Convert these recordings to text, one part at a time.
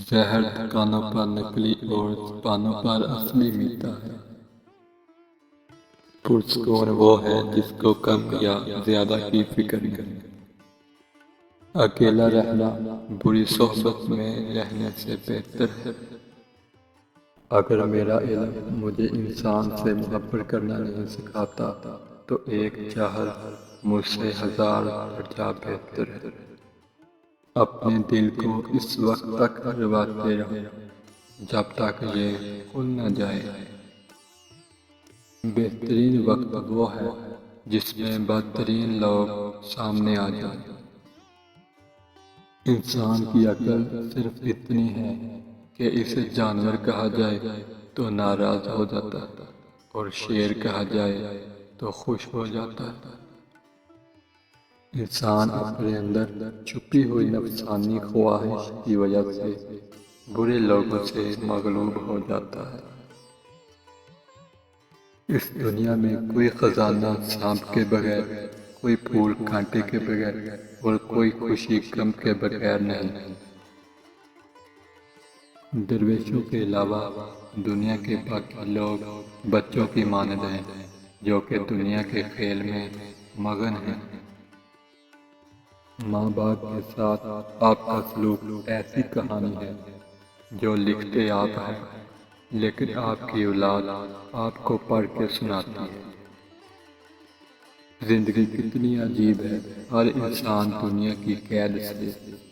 زہر کانوں پر نقلی اور زبانوں پر اصلی ملتا ہے۔ پرسکون وہ ہے جس کو کم یا زیادہ کی فکر نہیں۔ اکیلا رہنا بری صحبت میں رہنے سے بہتر ہے۔ اگر میرا علم مجھے انسان سے محبت کرنا نہیں سکھاتا تو ایک جاہل مجھ سے 1000 درجہ بہتر ہے۔ اپنے دل کو اس وقت تک رواتے رہو جب تک یہ کھل نہ جائے۔ بہترین وقت وہ ہے جس میں بدترین لوگ سامنے آ جائیں۔ انسان کی عقل صرف اتنی ہے کہ اسے جانور کہا جائے تو ناراض ہو جاتا ہے اور شیر کہا جائے تو خوش ہو جاتا ہے۔ انسان اپنے اندر چھپی ہوئی نفسانی خواہش کی وجہ سے برے لوگوں سے مغلوب ہو جاتا ہے۔ اس دنیا میں کوئی خزانہ سانپ کے بغیر، کوئی پھول کانٹے کے بغیر اور کوئی خوشی غم کے بغیر نہیں۔ درویشوں کے علاوہ دنیا کے باقی لوگ بچوں کی مانند ہیں جو کہ دنیا کے کھیل میں مگن ہیں۔ ماں باپ کے ساتھ آپ کا سلوک ایسی کہانی ہے جو لکھتے آپ ہیں لیکن آپ کی اولاد آپ کو پڑھ کے سناتی ہے۔ زندگی کتنی عجیب ہے، ہر انسان دنیا کی قید سے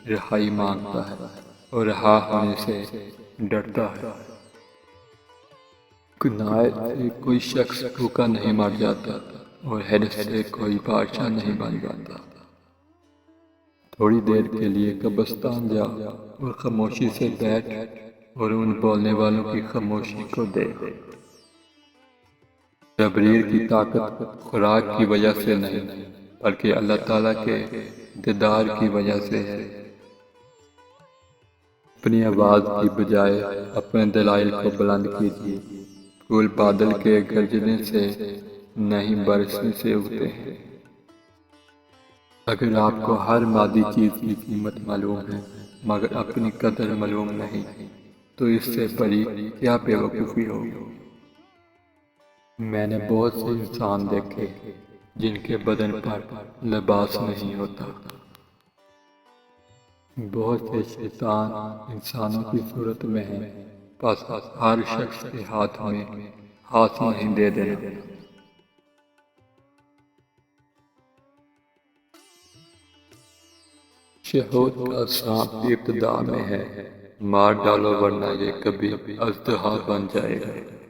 رہائی مانگتا ہے اور رہا ہونے سے ڈرتا ہے۔ کنایت سے کوئی شخص بھوکا نہیں مر جاتا اور حرص سے کوئی بادشاہ نہیں بن جاتا۔ تھوڑی دیر کے لیے قبرستان جا اور خاموشی سے بیٹھ اور ان بولنے والوں کی خاموشی کو دیکھ۔ تبریر کی طاقت خوراک کی وجہ سے نہیں بلکہ اللہ تعالیٰ کے دیدار کی وجہ سے ہے۔ اپنی آواز کی بجائے اپنے دلائل کو بلند کیجیے۔ پھول بادل کے گرجنے سے نہیں برسنے سے اگتے ہیں۔ اگر آپ کو ہر مادی چیز کی قیمت معلوم ہے مگر اپنی قدر معلوم نہیں تو اس سے بڑی کیا بے وقوفی ہوگی۔ میں نے بہت سے انسان دیکھے جن کے بدن پر لباس نہیں ہوتا۔ بہت سے شیطان انسانوں کی صورت میں ہیں، بس ہر شخص کے ہاتھ میں ہاتھ نہیں دے دینا۔ شہوت کا سانپ ابتدا میں ہے، مار ڈالو ورنہ یہ کبھی اژدہا بن جائے گا۔